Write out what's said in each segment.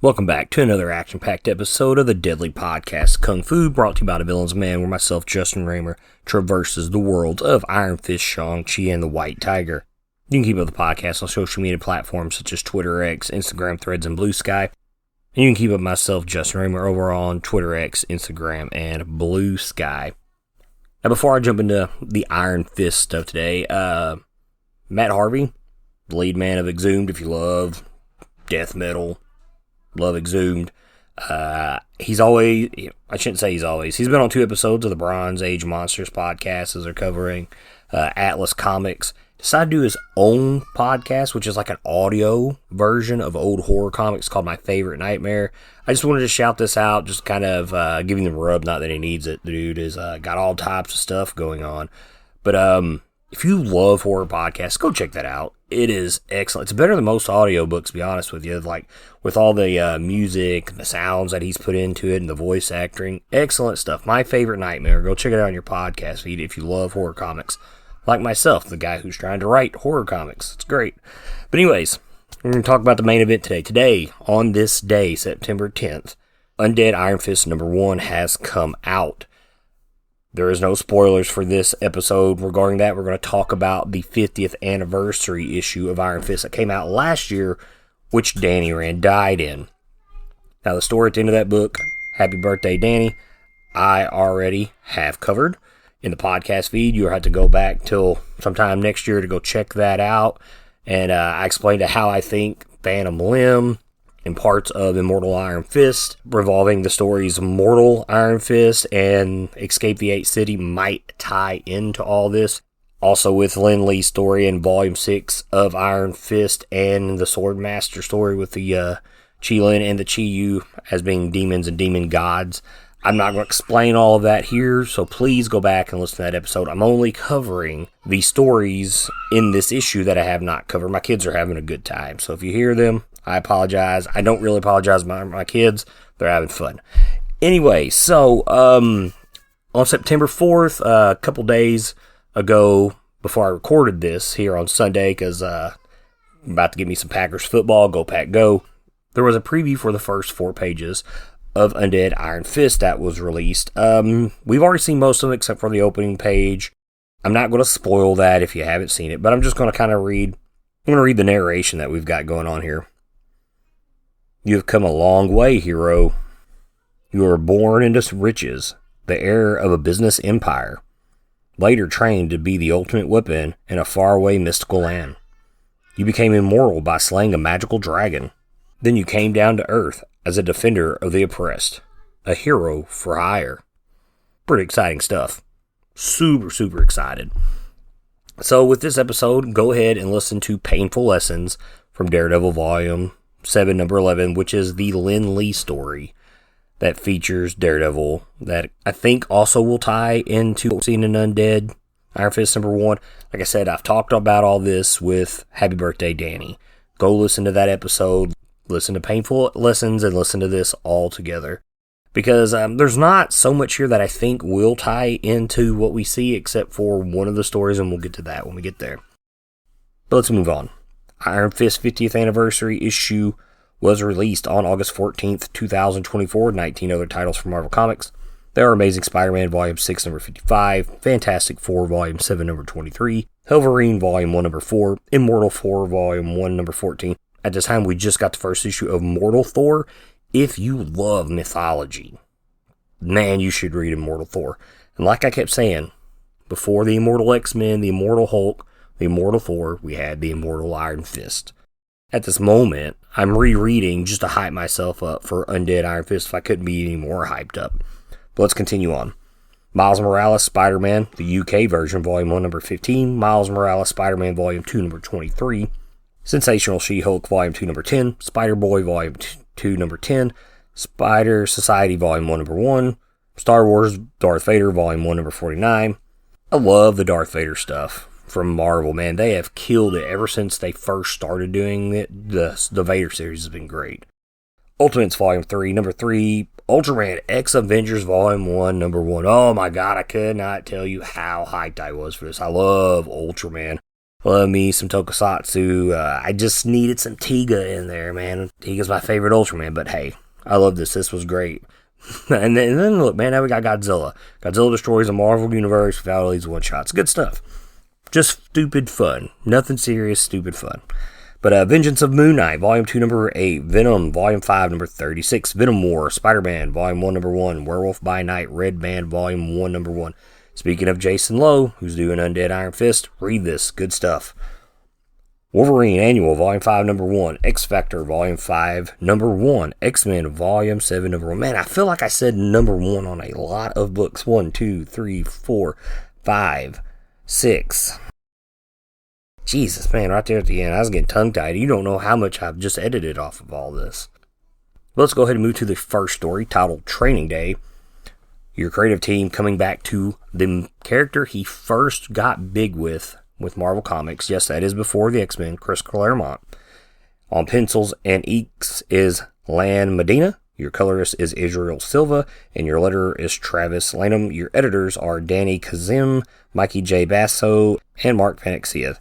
Welcome back to another action-packed episode of the Deadly Podcast Kung Fu, brought to you by The Villain's Man, where myself, Justin Raymer, traverses the worlds of Iron Fist, Shang-Chi, and the White Tiger. You can keep up the podcast on social media platforms such as Twitter, X, Instagram, Threads, and Blue Sky. And you can keep up myself, Justin Raymer, over on Twitter, X, Instagram, and Blue Sky. Now, before I jump into the Iron Fist stuff today, Matt Harvey, the lead man of Exhumed, if you love death metal, love Exhumed. He's always, I shouldn't say he's been on 2 episodes of the Bronze Age Monsters podcast as they're covering Atlas Comics. Decided to do his own podcast, which is like an audio version of old horror comics called My Favorite Nightmare. I just wanted to shout this out, just kind of giving him the rub, not that he needs it. The dude has got all types of stuff going on. But if you love horror podcasts, go check that out. It is excellent. It's better than most audiobooks, to be honest with you. Like, with all the music, the sounds that he's put into it, and the voice acting. Excellent stuff. My Favorite Nightmare. Go check it out on your podcast feed if you love horror comics. Like myself, the guy who's trying to write horror comics. It's great. But anyways, we're going to talk about the main event today. Today, on this day, September 10th, Undead Iron Fist #1 has come out. There is no spoilers for this episode regarding that. We're going to talk about the 50th anniversary issue of Iron Fist that came out last year, which Danny Rand died in. Now, the story at the end of that book, Happy Birthday, Danny, I already have covered in the podcast feed. You'll have to go back till sometime next year to go check that out. And I explained how I think Phantom Limb and parts of Immortal Iron Fist, revolving the stories Mortal Iron Fist and Escape the Eighth City, might tie into all this. Also with Lin Lie's story in Volume 6 of Iron Fist and the Swordmaster story with the Qilin and the Qiyu as being demons and demon gods. I'm not going to explain all of that here, so please go back and listen to that episode. I'm only covering the stories in this issue that I have not covered. My kids are having a good time, so if you hear them, I apologize. I don't really apologize to my kids. They're having fun. Anyway, so on September 4th, a couple days ago, before I recorded this here on Sunday, because I'm about to give me some Packers football, go Pack Go, there was a preview for the first 4 pages of Undead Iron Fist that was released. We've already seen most of them except for the opening page. I'm not going to spoil that if you haven't seen it, but I'm just going to kind of read. I'm going to read the narration that we've got going on here. You have come a long way, hero. You were born into riches, the heir of a business empire, later trained to be the ultimate weapon in a faraway mystical land. You became immortal by slaying a magical dragon. Then you came down to earth as a defender of the oppressed, a hero for hire. Pretty exciting stuff. Super, super excited. So with this episode, go ahead and listen to Painful Lessons from Daredevil Volume 7, number 11, which is the Lin Lie story that features Daredevil, that I think also will tie into Seen and Undead Iron Fist #1. Like I said, I've talked about all this with Happy Birthday, Danny. Go listen to that episode, listen to Painful Lessons, and listen to this all together. Because there's not so much here that I think will tie into what we see, except for one of the stories, and we'll get to that when we get there. But let's move on. Iron Fist 50th Anniversary issue was released on August 14th, 2024. 19 other titles from Marvel Comics. There are Amazing Spider-Man Volume 6, number 55, Fantastic Four Volume 7, number 23, Wolverine Volume 1, number 4, Immortal 4 Volume 1, number 14. At this time, we just got the first issue of Mortal Thor. If you love mythology, man, you should read Immortal Thor. And like I kept saying, before the Immortal X-Men, the Immortal Hulk, the Immortal Thor, we had the Immortal Iron Fist. At this moment, I'm rereading just to hype myself up for Undead Iron Fist if I couldn't be any more hyped up. But let's continue on. Miles Morales Spider-Man, the UK version, Volume 1, number 15. Miles Morales Spider-Man, Volume 2, number 23. Sensational She-Hulk, Volume 2, number 10. Spider-Boy, Volume 2, number 10. Spider Society, Volume 1, number 1. Star Wars Darth Vader, Volume 1, number 49. I love the Darth Vader stuff from Marvel, man. They have killed it ever since they first started doing it. The Vader series has been great. Ultimates Volume 3, number 3. Ultraman X Avengers Volume 1, number 1. Oh my god, I could not tell you how hyped I was for this. I love Ultraman. Love me some Tokusatsu. I just needed some Tiga in there, man. Tiga's my favorite Ultraman, but hey, I love this. This was great. and then look, man, now we got Godzilla. Godzilla destroys the Marvel Universe without all these one-shots. Good stuff. Just stupid fun. Nothing serious, stupid fun. But Vengeance of Moon Knight, Volume 2, Number 8. Venom, Volume 5, Number 36. Venom War, Spider-Man, Volume 1, Number 1. Werewolf by Night, Red Band, Volume 1, Number 1. Speaking of Jason Lowe, who's doing Undead Iron Fist, read this. Good stuff. Wolverine Annual, Volume 5, Number 1. X-Factor, Volume 5, Number 1. X-Men, Volume 7, Number 1. Man, I feel like I said Number 1 on a lot of books. 1, 2, 3, 4, 5, 6. Jesus, man, right there at the end, I was getting tongue-tied. You don't know how much I've just edited off of all this. But let's go ahead and move to the first story, titled Training Day. Your creative team coming back to the character he first got big with Marvel Comics. Yes, that is before the X-Men, Chris Claremont. On pencils and inks is Lan Medina. Your colorist is Israel Silva. And your letterer is Travis Lanham. Your editors are Danny Kazim, Mikey J. Basso, and Mark Panexia.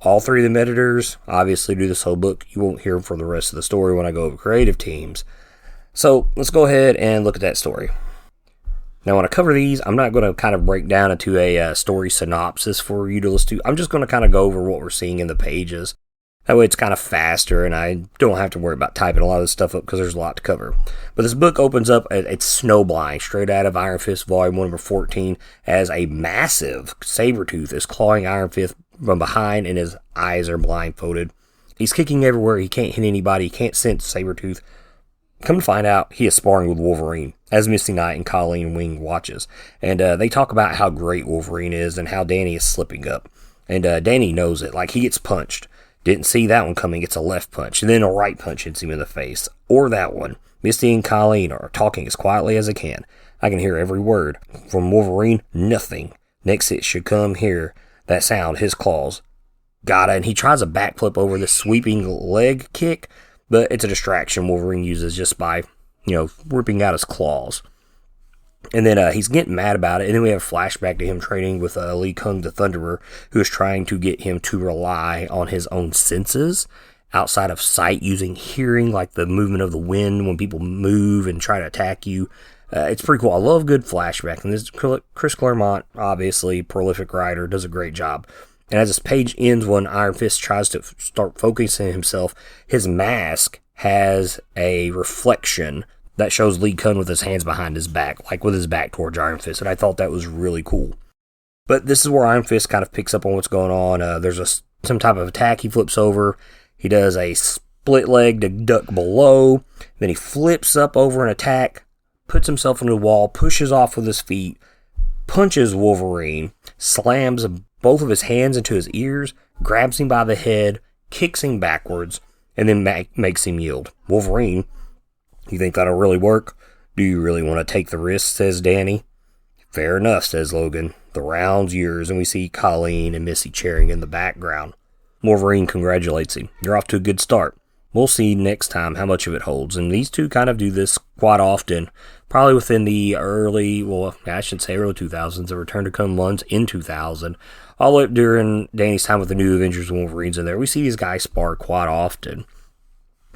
All three of them editors obviously do this whole book. You won't hear them for the rest of the story when I go over creative teams. So let's go ahead and look at that story. Now, when I cover these, I'm not going to kind of break down into a story synopsis for you to listen to. I'm just going to kind of go over what we're seeing in the pages. That way it's kind of faster, and I don't have to worry about typing a lot of this stuff up because there's a lot to cover. But this book opens up, it's Snowblind, straight out of Iron Fist Volume 1, Number 14, as a massive Sabretooth is clawing Iron Fist from behind, and his eyes are blindfolded. He's kicking everywhere. He can't hit anybody. He can't sense Sabretooth. Come to find out, he is sparring with Wolverine, as Misty Knight and Colleen Wing watches. And they talk about how great Wolverine is and how Danny is slipping up. And Danny knows it. Like, he gets punched. Didn't see that one coming. Gets a left punch. And then a right punch hits him in the face. Or that one. Misty and Colleen are talking as quietly as they can. I can hear every word. From Wolverine, nothing. Next it should come here. That sound, his claws. Got it. And he tries a backflip over this sweeping leg kick. But it's a distraction Wolverine uses just by, ripping out his claws. And then he's getting mad about it. And then we have a flashback to him training with Lee Kung the Thunderer, who is trying to get him to rely on his own senses outside of sight, using hearing, like the movement of the wind when people move and try to attack you. It's pretty cool. I love good flashback. And this Chris Claremont, obviously prolific writer, does a great job. And as this page ends, when Iron Fist tries to start focusing himself, his mask has a reflection that shows Lee Kun with his hands behind his back, like with his back towards Iron Fist. And I thought that was really cool. But this is where Iron Fist kind of picks up on what's going on. There's some type of attack. He flips over. He does a split leg to duck below. Then he flips up over an attack, puts himself into the wall, pushes off with his feet, punches Wolverine, slams both of his hands into his ears, grabs him by the head, kicks him backwards, and then makes him yield. Wolverine, you think that'll really work? Do you really want to take the risk, says Danny. Fair enough, says Logan. The round's yours, and we see Colleen and Misty cheering in the background. Wolverine congratulates him. You're off to a good start. We'll see next time how much of it holds. And these two kind of do this quite often. Probably within the early 2000s. The Return to Come ones in 2000. All the way up during Danny's time with the New Avengers and Wolverines in there. We see these guys spar quite often.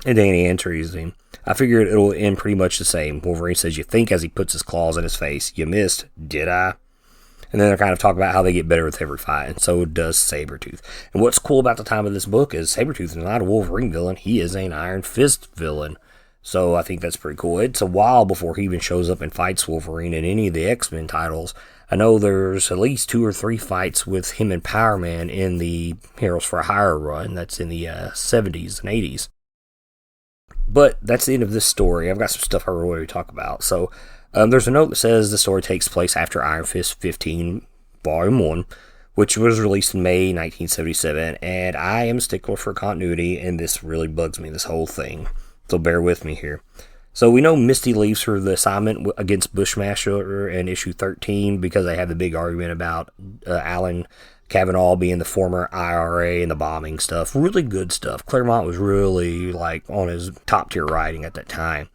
And Danny answers him. I figured it'll end pretty much the same. Wolverine says, you think, as he puts his claws in his face. You missed, did I? And then they're kind of talking about how they get better with every fight, and so does Sabretooth. And what's cool about the time of this book is Sabretooth is not a Wolverine villain. He is an Iron Fist villain. So I think that's pretty cool. It's a while before he even shows up and fights Wolverine in any of the X-Men titles. I know there's at least 2 or 3 fights with him and Power Man in the Heroes for Hire run. That's in the 70s and 80s. But that's the end of this story. I've got some stuff I really want to talk about. So there's a note that says the story takes place after Iron Fist 15, Volume 1, which was released in May 1977. And I am a stickler for continuity, and this really bugs me, this whole thing. So bear with me here. So we know Misty leaves for the assignment against Bushmaster in issue 13 because they had the big argument about Alan Kavanaugh being the former IRA and the bombing stuff. Really good stuff. Claremont was really on his top tier writing at that time.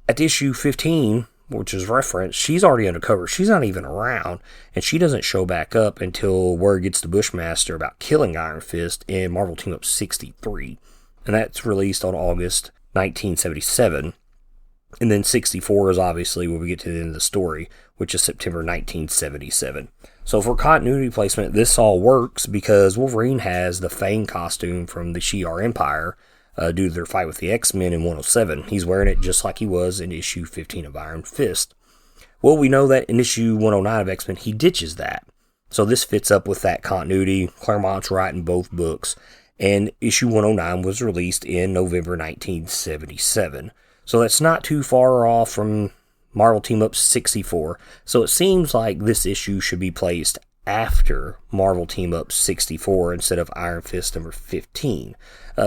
At issue 15, which is referenced, she's already undercover. She's not even around, and she doesn't show back up until word gets to Bushmaster about killing Iron Fist in Marvel Team-Up 63. And that's released on August 1977. And then 64 is obviously when we get to the end of the story, which is September 1977. So for continuity placement, this all works because Wolverine has the Fang costume from the Shi'ar Empire due to their fight with the X-Men in 107. He's wearing it just like he was in issue 15 of Iron Fist. Well, we know that in issue 109 of X-Men, he ditches that. So this fits up with that continuity. Claremont's writing both books. And issue 109 was released in November 1977. So that's not too far off from Marvel Team-Up 64. So it seems like this issue should be placed after Marvel Team-Up 64 instead of Iron Fist number 15,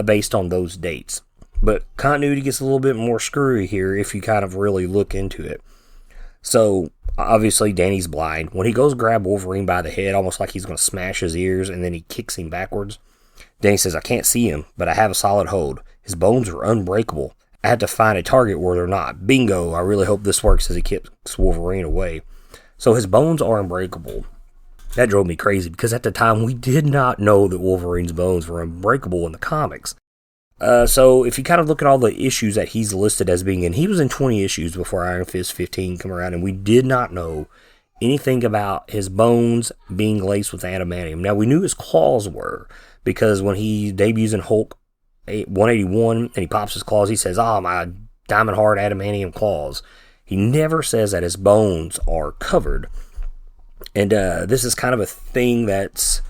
based on those dates. But continuity gets a little bit more screwy here if you kind of really look into it. So, obviously, Danny's blind. When he goes grab Wolverine by the head, almost like he's going to smash his ears, and then he kicks him backwards, Danny says, "I can't see him, but I have a solid hold. His bones are unbreakable. I had to find a target where they're not. Bingo, I really hope this works," as he kicks Wolverine away. So his bones are unbreakable. That drove me crazy, because at the time, we did not know that Wolverine's bones were unbreakable in the comics. So if you kind of look at all the issues that he's listed as being in, he was in 20 issues before Iron Fist 15 come around, and we did not know anything about his bones being laced with adamantium. Now, we knew his claws were, because when he debuts in Hulk 181 and he pops his claws, he says, my diamond hard adamantium claws. He never says that his bones are covered. And this is kind of a thing that's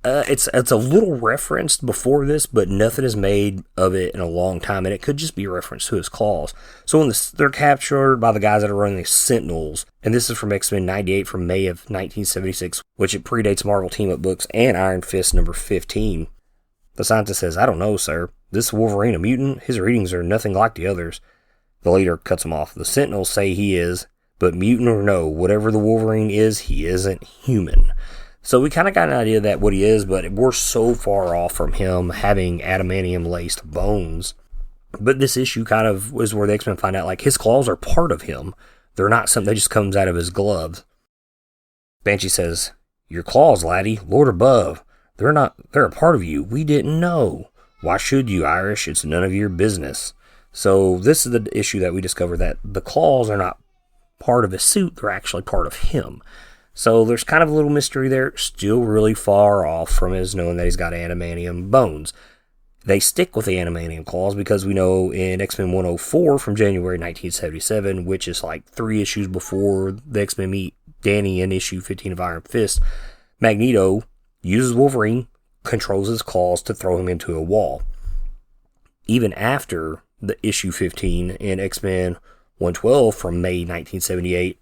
it's a little referenced before this, but nothing is made of it in a long time, and it could just be a reference to his claws. So when they're captured by the guys that are running the Sentinels, and this is from X-Men 98 from May of 1976, which it predates Marvel Team-Up books and Iron Fist number 15. The scientist says, "I don't know, sir. This Wolverine a mutant? His readings are nothing like the others." The leader cuts him off. "The Sentinels say he is, but mutant or no, whatever the Wolverine is, he isn't human." So we kind of got an idea that what he is, but we're so far off from him having adamantium-laced bones. But this issue kind of was where the X-Men find out, like, his claws are part of him. They're not something that just comes out of his gloves. Banshee says, "Your claws, laddie, Lord above. They're a part of you. We didn't know. Why should you, Irish? It's none of your business." So this is the issue that we discovered, that the claws are not part of his suit. They're actually part of him. So there's kind of a little mystery there. Still really far off from his knowing that he's got adamantium bones. They stick with the adamantium claws because we know in X-Men 104 from January 1977, which is like 3 issues before the X-Men meet Danny in issue 15 of Iron Fist, Magneto uses Wolverine, controls his claws to throw him into a wall. Even after the issue 15 in X-Men 112 from May 1978,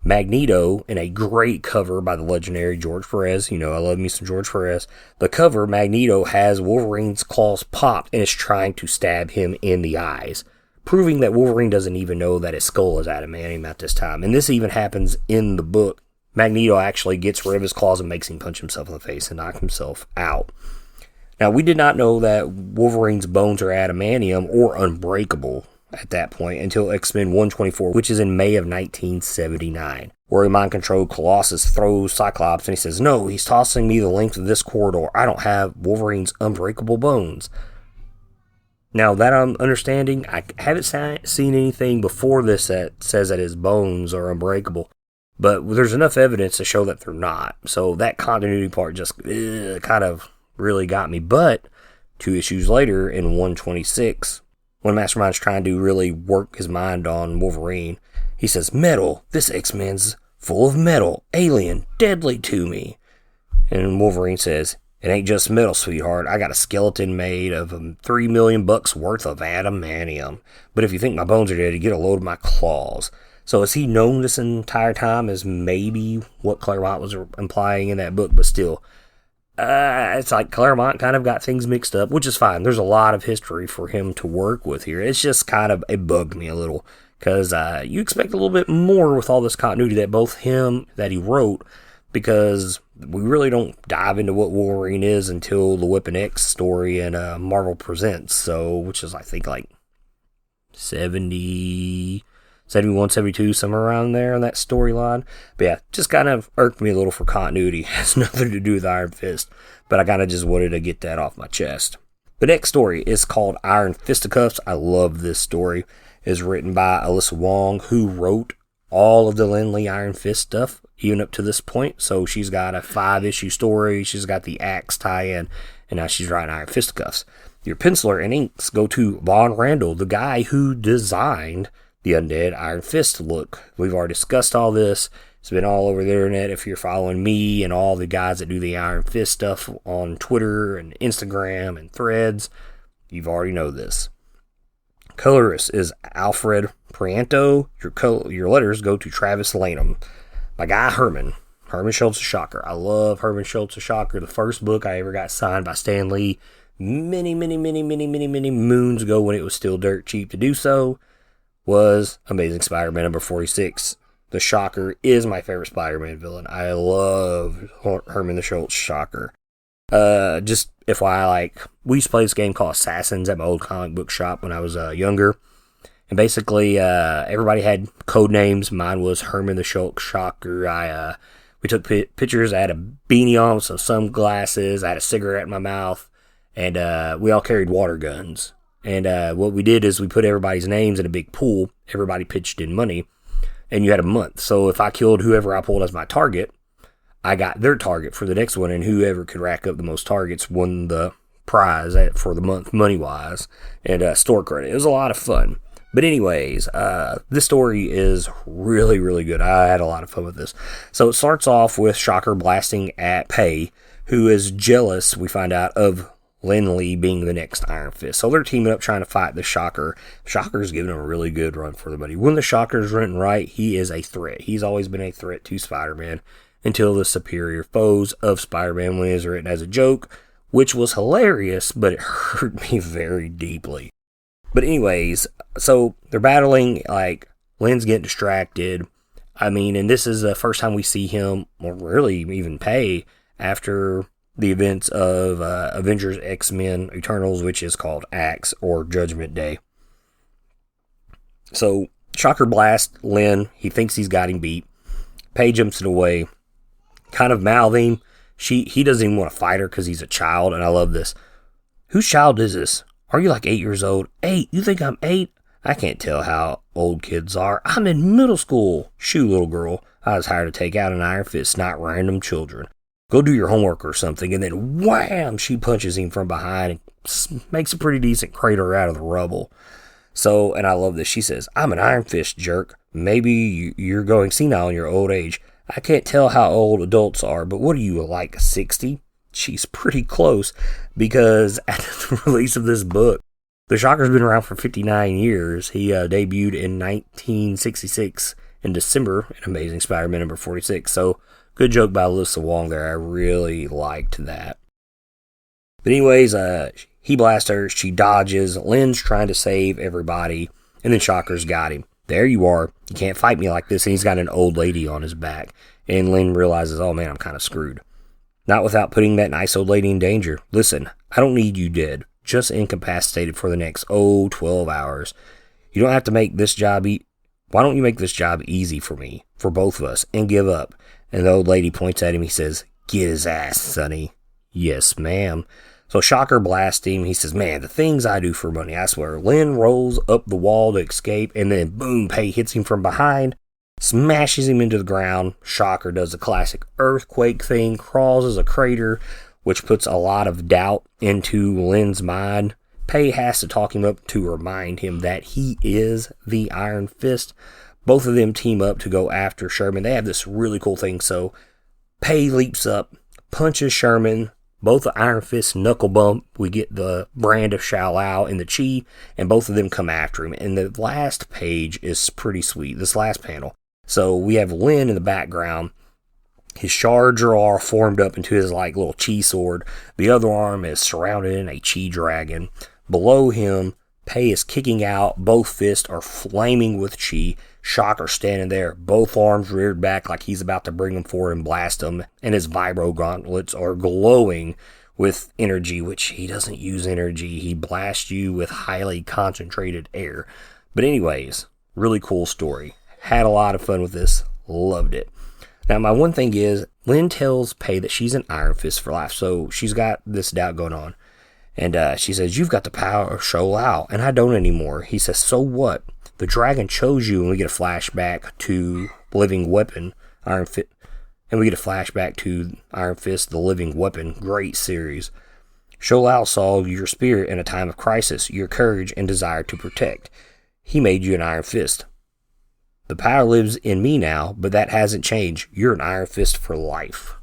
Magneto, in a great cover by the legendary George Perez, I love me some George Perez, the cover, Magneto has Wolverine's claws popped and is trying to stab him in the eyes, proving that Wolverine doesn't even know that his skull is adamantium at this time. And this even happens in the book. Magneto actually gets rid of his claws and makes him punch himself in the face and knock himself out. Now, we did not know that Wolverine's bones are adamantium or unbreakable at that point until X-Men 124, which is in May of 1979, where a mind-controlled Colossus throws Cyclops, and he says, "No, he's tossing me the length of this corridor. I don't have Wolverine's unbreakable bones." Now, that I'm understanding, I haven't seen anything before this that says that his bones are unbreakable, but there's enough evidence to show that they're not. So that continuity part just kind of really got me. But 2 issues later, in 126, when Mastermind's trying to really work his mind on Wolverine, he says, "Metal, this X-Men's full of metal, alien, deadly to me." And Wolverine says, "It ain't just metal, sweetheart. I got a skeleton made of $3 million worth of adamantium. But if you think my bones are dead, you get a load of my claws." So has he known this entire time as maybe what Claremont was implying in that book? But still, it's like Claremont kind of got things mixed up, which is fine. There's a lot of history for him to work with here. It's just kind of, it bugged me a little, because you expect a little bit more with all this continuity that both him, that he wrote, because we really don't dive into what Wolverine is until the Weapon X story and Marvel Presents, so, which is, I think, like 77 71, 72, somewhere around there on that storyline. But yeah, just kind of irked me a little for continuity. It has nothing to do with Iron Fist, but I kind of just wanted to get that off my chest. The next story is called Iron Fisticuffs. I love this story. It's written by Alyssa Wong, who wrote all of the Lin Lie Iron Fist stuff, even up to this point. So she's got a 5-issue story. She's got the Axe tie-in, and now she's writing Iron Fisticuffs. Your penciler and inks go to Vaughn Randall, the guy who designed the Undead Iron Fist look. We've already discussed all this. It's been all over the internet. If you're following me and all the guys that do the Iron Fist stuff on Twitter and Instagram and Threads, you've already know this. Colorist is Alfred Prianto. Your letters go to Travis Lanham. My guy Herman Schultz of Shocker. I love Herman Schultz of Shocker. The first book I ever got signed by Stan Lee many moons ago, when it was still dirt cheap to do so, was Amazing Spider-Man number 46. The Shocker is my favorite Spider-Man villain. I love Herman the Schultz Shocker. Just FYI, we used to play this game called Assassins at my old comic book shop when I was younger. And basically, everybody had code names. Mine was Herman the Schultz Shocker. We took pictures. I had a beanie on with some sunglasses. I had a cigarette in my mouth. And we all carried water guns. And what we did is we put everybody's names in a big pool. Everybody pitched in money. And you had a month. So if I killed whoever I pulled as my target, I got their target for the next one. And whoever could rack up the most targets won the prize for the month, money-wise. And store credit. It was a lot of fun. But anyways, this story is really, really good. I had a lot of fun with this. So it starts off with Shocker blasting at Pei, who is jealous, we find out, of Lin Lie being the next Iron Fist. So they're teaming up trying to fight the Shocker. Shocker's giving him a really good run for the money. When the Shocker's written right, he is a threat. He's always been a threat to Spider-Man until the superior foes of Spider-Man, when it was written as a joke, which was hilarious, but it hurt me very deeply. But anyways, so they're battling, Lin's getting distracted. And this is the first time we see him, or really even Pei, after the events of Avengers X-Men Eternals, which is called Axe, or Judgment Day. So, Shocker blasts Lin. He thinks he's got him beat. Pei jumps it away, kind of mouthing. He doesn't even want to fight her because he's a child, and I love this. Whose child is this? Are you 8 years old? 8? You think I'm 8? I can't tell how old kids are. I'm in middle school. Shoo, little girl. I was hired to take out an Iron Fist, not random children. Go do your homework or something. And then wham, she punches him from behind and makes a pretty decent crater out of the rubble. So, and I love this. She says, I'm an Iron Fist, jerk. Maybe you're going senile in your old age. I can't tell how old adults are, but what are you, 60? She's pretty close, because at the release of this book, the Shocker's been around for 59 years. He debuted in 1966 in December in Amazing Spider-Man number 46. So, good joke by Alyssa Wong there. I really liked that. But anyways, he blasts her. She dodges. Lin's trying to save everybody. And then Shocker's got him. There you are. You can't fight me like this. And he's got an old lady on his back. And Lin realizes, oh man, I'm kind of screwed. Not without putting that nice old lady in danger. Listen, I don't need you dead. Just incapacitated for the next, 12 hours. You don't have to make this job Why don't you make this job easy for me, for both of us, and give up? And the old lady points at him. He says, get his ass, sonny. Yes, ma'am. So Shocker blasts him. He says, man, the things I do for money, I swear. Lin rolls up the wall to escape, and then boom, Pei hits him from behind. Smashes him into the ground. Shocker does the classic earthquake thing, causes a crater, which puts a lot of doubt into Lin's mind. Pei has to talk him up to remind him that he is the Iron Fist. Both of them team up to go after Sherman. They have this really cool thing. So Pei leaps up, punches Sherman. Both the Iron Fist knuckle bump. We get the brand of Shao-Lao and the Chi, and both of them come after him. And the last page is pretty sweet, this last panel. So we have Lin in the background. His shards are all formed up into his little chi sword. The other arm is surrounded in a chi dragon. Below him, Pei is kicking out. Both fists are flaming with chi. Shocker standing there, both arms reared back like he's about to bring them forward and blast them. And his vibro gauntlets are glowing with energy, which he doesn't use energy. He blasts you with highly concentrated air. But anyways, Really cool story. Had a lot of fun with this. Loved it. Now, my one thing is, Lin tells Pei that she's an Iron Fist for life, so she's got this doubt going on. And she says, you've got the power of Shou Lao, and I don't anymore. He says, so what? The dragon chose you, and we get a flashback to Living Weapon, Iron Fist. And we get a flashback to Iron Fist, the Living Weapon. Great series. Shou Lao saw your spirit in a time of crisis, your courage and desire to protect. He made you an Iron Fist. The power lives in me now, but that hasn't changed. You're an Iron Fist for life.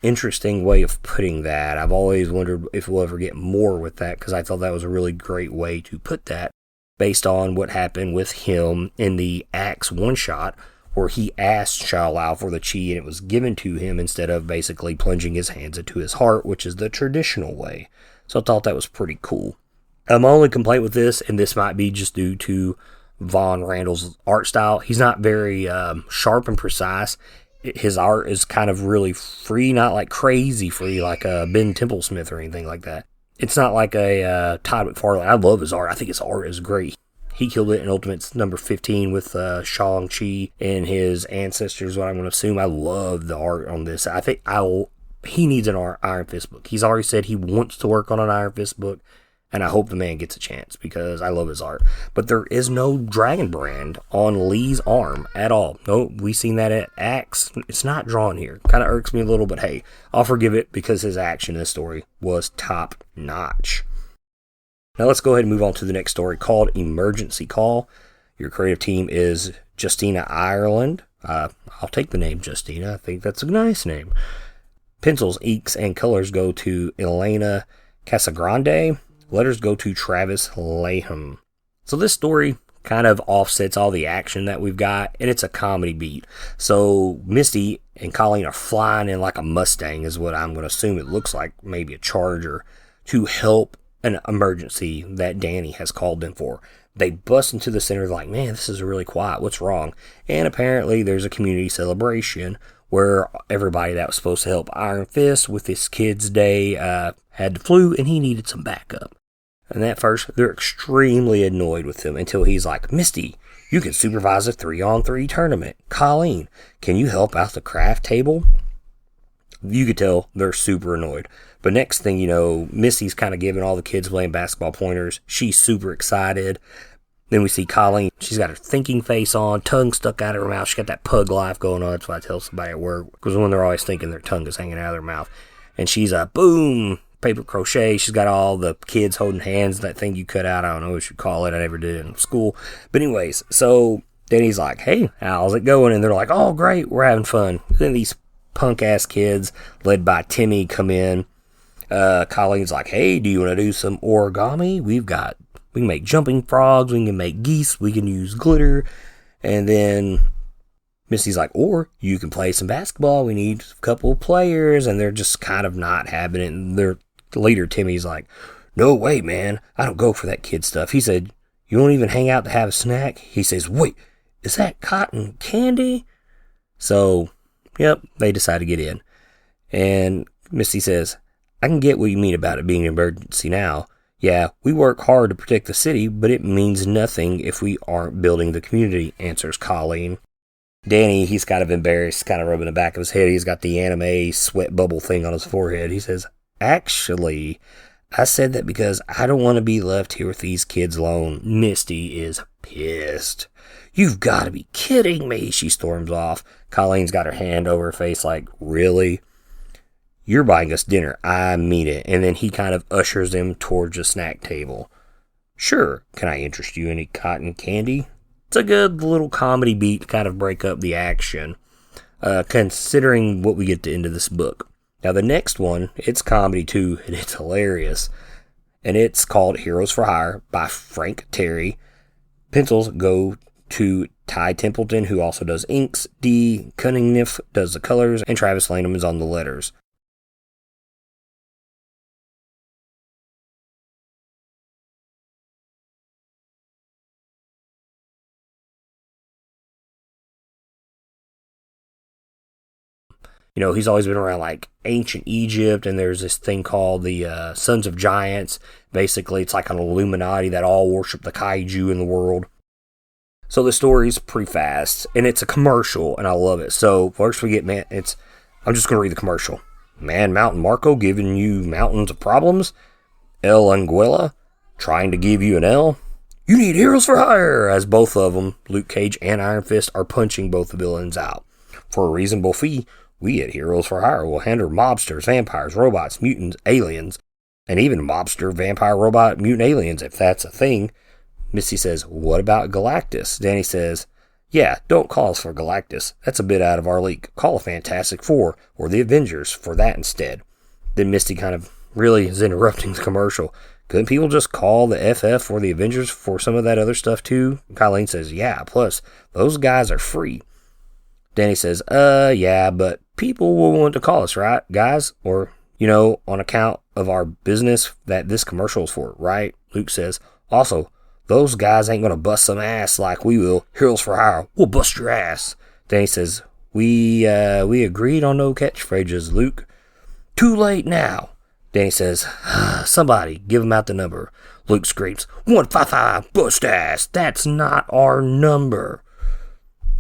Interesting way of putting that. I've always wondered if we'll ever get more with that, because I thought that was a really great way to put that, based on what happened with him in the Axe one-shot, where he asked Shou Lao for the chi and it was given to him instead of basically plunging his hands into his heart, which is the traditional way. So I thought that was pretty cool. My only complaint with this, and this might be just due to Von Randall's art style, he's not very sharp and precise. His art is kind of really free, not like crazy free like Ben Templesmith or anything like that. It's not like a Todd McFarlane. I love his art. I think his art is great. He killed it in Ultimates number 15 with Shang-Chi and his ancestors, what I'm going to assume. I love the art on this. I think he needs an Iron Fist book. He's already said he wants to work on an Iron Fist book, and I hope the man gets a chance because I love his art. But there is no dragon brand on Lee's arm at all. No, we seen that at Axe. It's not drawn here. Kind of irks me a little, but hey, I'll forgive it because his action in this story was top notch. Now let's go ahead and move on to the next story called Emergency Call. Your creative team is Justina Ireland. I'll take the name Justina. I think that's a nice name. Pencils, inks, and colors go to Elena Casagrande. Letters go to Travis Laham. So this story kind of offsets all the action that we've got, and it's a comedy beat. So Misty and Colleen are flying in like a Mustang, is what I'm going to assume it looks like, maybe a Charger, to help an emergency that Danny has called them for. They bust into the center like, man, this is really quiet. What's wrong? And apparently there's a community celebration where everybody that was supposed to help Iron Fist with his kid's day had the flu, and he needed some backup. And at first, they're extremely annoyed with him until he's like, Misty, you can supervise a 3-on-3 tournament. Colleen, can you help out the craft table? You could tell they're super annoyed. But next thing you know, Misty's kind of giving all the kids playing basketball pointers. She's super excited. Then we see Colleen. She's got her thinking face on, tongue stuck out of her mouth. She's got that pug life going on. That's what I tell somebody at work. Because when they're always thinking, their tongue is hanging out of their mouth. And she's a boom, paper crochet. She's got all the kids holding hands, that thing you cut out. I don't know what you call it. I never did it in school. But anyways, so Danny's like, hey, how's it going? And they're like, oh, great, we're having fun. Then these punk-ass kids, led by Timmy, come in. Colleen's like, hey, do you want to do some origami? We can make jumping frogs, we can make geese, we can use glitter. And then Misty's like, or you can play some basketball, we need a couple of players. And they're just kind of not having it. And their leader, Timmy's like, no way, man, I don't go for that kid stuff. He said, you won't even hang out to have a snack? He says, wait, is that cotton candy? So, yep, they decide to get in. And Misty says, I can get what you mean about it being an emergency now. Yeah, we work hard to protect the city, but it means nothing if we aren't building the community, answers Colleen. Danny, he's kind of embarrassed, kind of rubbing the back of his head. He's got the anime sweat bubble thing on his forehead. He says, actually, I said that because I don't want to be left here with these kids alone. Misty is pissed. You've got to be kidding me, she storms off. Colleen's got her hand over her face like, really? You're buying us dinner. I mean it. And then he kind of ushers them towards the snack table. Sure, can I interest you in any cotton candy? It's a good little comedy beat to kind of break up the action, considering what we get to into this book. Now, the next one, it's comedy too, and it's hilarious. And it's called Heroes for Hire by Frank Terry. Pencils go to Ty Templeton, who also does inks. D. Cunningham does the colors, and Travis Lanham is on the letters. You know, he's always been around like ancient Egypt, and there's this thing called the Sons of Giants. Basically, it's like an Illuminati that all worship the kaiju in the world. So the story's pretty fast, and it's a commercial, and I love it. So first we get, I'm just going to read the commercial. Man Mountain Marco giving you mountains of problems. El Anguilla trying to give you an L. You need heroes for hire, as both of them, Luke Cage and Iron Fist, are punching both the villains out. For a reasonable fee, we at Heroes for Hire will handle mobsters, vampires, robots, mutants, aliens, and even mobster, vampire, robot, mutant aliens, if that's a thing. Misty says, what about Galactus? Danny says, yeah, don't call us for Galactus. That's a bit out of our league. Call a Fantastic Four or the Avengers for that instead. Then Misty kind of really is interrupting the commercial. Couldn't people just call the FF or the Avengers for some of that other stuff too? Colleen says, yeah, plus those guys are free. Danny says, yeah, but people will want to call us, right, guys? Or, on account of our business that this commercial is for, right? Luke says, also, those guys ain't gonna bust some ass like we will. Heroes for Hire, we'll bust your ass. Danny says, we agreed on no catchphrases, Luke. Too late now. Danny says, somebody, give him out the number. Luke screams, 155, bust ass. That's not our number.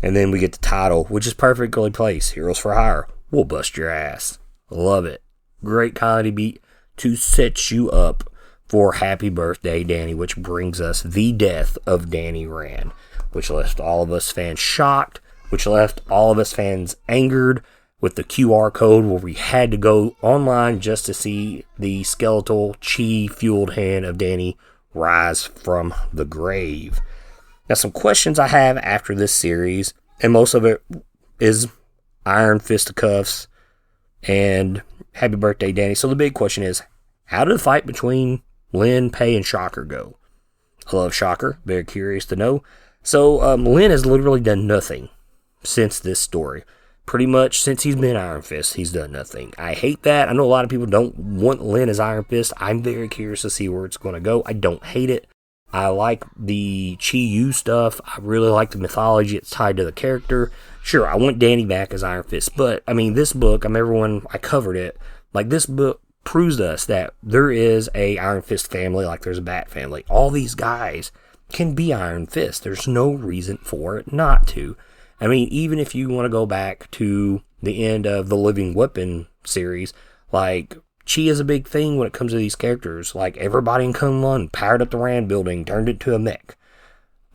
And then we get the title, which is perfectly placed. Heroes for Hire, we'll bust your ass. Love it. Great comedy beat to set you up for Happy Birthday, Danny, which brings us the death of Danny Rand, which left all of us fans shocked, which left all of us fans angered, with the QR code where we had to go online just to see the skeletal chi-fueled hand of Danny rise from the grave. Now, some questions I have after this series, and most of it is Iron Fisticuffs and Happy Birthday, Danny. So the big question is, how did the fight between Lin, Pei, and Shocker go? I love Shocker. Very curious to know. So Lin has literally done nothing since this story. Pretty much since he's been Iron Fist, he's done nothing. I hate that. I know a lot of people don't want Lin as Iron Fist. I'm very curious to see where it's going to go. I don't hate it. I like the Chi-Yu stuff. I really like the mythology it's tied to the character. Sure, I want Danny back as Iron Fist, but, this book, I covered it. Like, this book proves to us that there is a Iron Fist family like there's a Bat family. All these guys can be Iron Fist. There's no reason for it not to. Even if you want to go back to the end of the Living Weapon series, like, Chi is a big thing when it comes to these characters. Like, everybody in Kunlun powered up the Rand building, turned it to a mech,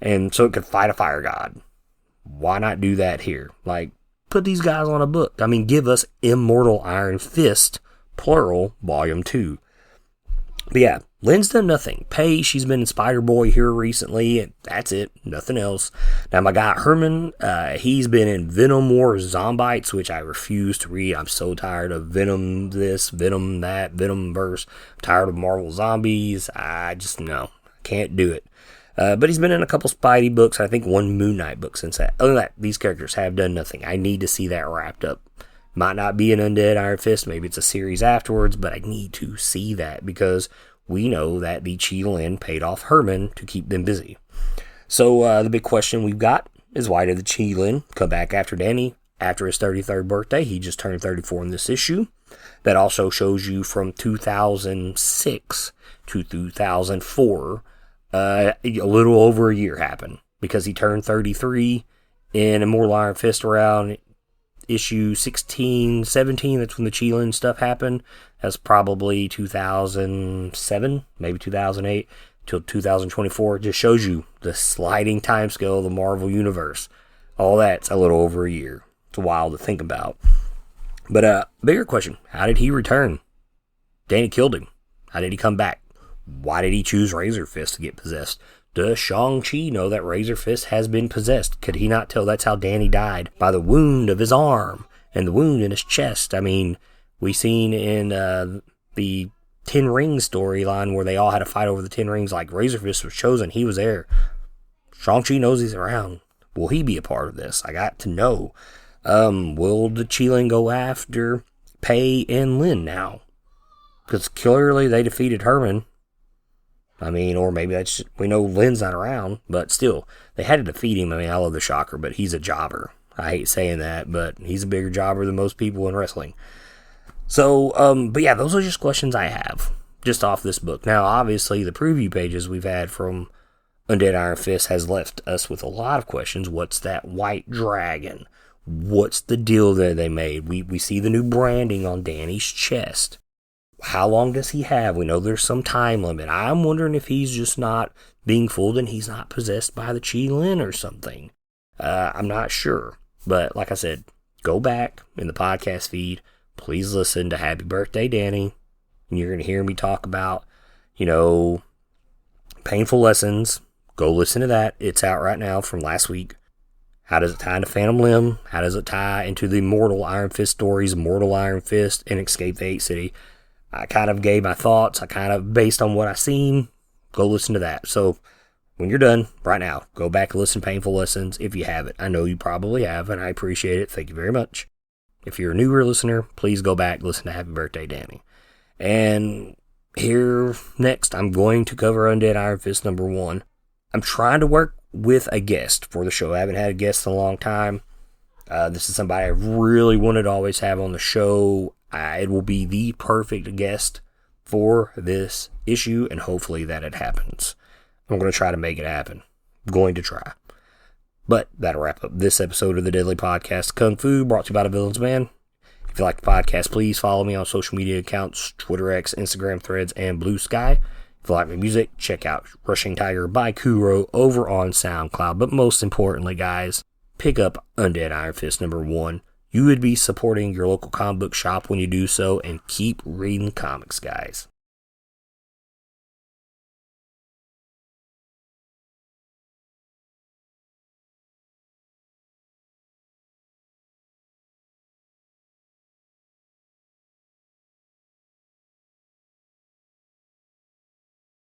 and so it could fight a fire god. Why not do that here? Like, put these guys on a book. Give us Immortal Iron Fist, plural, volume 2. But yeah, Lin's done nothing. Pei, she's been in Spider-Boy here recently, and that's it. Nothing else. Now, my guy Herman, he's been in Venom War Zombites, which I refuse to read. I'm so tired of Venom this, Venom that, Venom verse. I'm tired of Marvel Zombies. I just, no, can't do it. But he's been in a couple Spidey books, I think one Moon Knight book since that. Other than that, these characters have done nothing. I need to see that wrapped up. Might not be an Undead Iron Fist, maybe it's a series afterwards, but I need to see that because we know that the Chi-Lin paid off Herman to keep them busy. So the big question we've got is, why did the Chi-Lin come back after Danny after his 33rd birthday? He just turned 34 in this issue. That also shows you from 2006 to 2004, a little over a year happened because he turned 33 in Immortal Iron Fist around issue 16, 17, that's when the Chi-Lin stuff happened. That's probably 2007, maybe 2008, till 2024. It just shows you the sliding timescale of the Marvel Universe. All that's a little over a year. It's wild to think about. But bigger question, how did he return? Danny killed him. How did he come back? Why did he choose Razor Fist to get possessed? Does Shang-Chi know that Razor Fist has been possessed? Could he not tell that's how Danny died? By the wound of his arm and the wound in his chest. We seen in the Ten Rings storyline where they all had a fight over the Ten Rings, like Razor Fist was chosen. He was there. Shang-Chi knows he's around. Will he be a part of this? I got to know. Will the Chi-Lin go after Pei and Lin now? Because clearly they defeated Herman. Or maybe that's just, we know Lin's not around, but still, they had to defeat him. I love the Shocker, but he's a jobber. I hate saying that, but he's a bigger jobber than most people in wrestling. So, but yeah, those are just questions I have, just off this book. Now, obviously, the preview pages we've had from Undead Iron Fist has left us with a lot of questions. What's that white dragon? What's the deal that they made? We see the new branding on Danny's chest. How long does he have? We know there's some time limit. I'm wondering if he's just not being fooled and he's not possessed by the Lin or something. I'm not sure. But like I said, go back in the podcast feed. Please listen to Happy Birthday, Danny. And you're going to hear me talk about, Painful Lessons. Go listen to that. It's out right now from last week. How does it tie into Phantom Limb? How does it tie into the Mortal Iron Fist stories, Mortal Iron Fist, and Escape the 8th City? I kind of gave my thoughts. Based on what I seen, go listen to that. So, when you're done, right now, go back and listen to Painful Lessons if you haven't. I know you probably have, and I appreciate it. Thank you very much. If you're a newer listener, please go back, listen to Happy Birthday, Danny. And here, next, I'm going to cover Undead Iron Fist number 1. I'm trying to work with a guest for the show. I haven't had a guest in a long time. This is somebody I really wanted to always have on the show. It will be the perfect guest for this issue, and hopefully that it happens. I'm going to try to make it happen. I'm going to try. But that'll wrap up this episode of the Deadly Podcast Kung Fu, brought to you by the Villains Man. If you like the podcast, please follow me on social media accounts, Twitter, X, Instagram, Threads, and Blue Sky. If you like my music, check out Rushing Tiger by Kuro over on SoundCloud. But most importantly, guys, pick up Undead Iron Fist number 1. You would be supporting your local comic book shop when you do so, and keep reading comics, guys.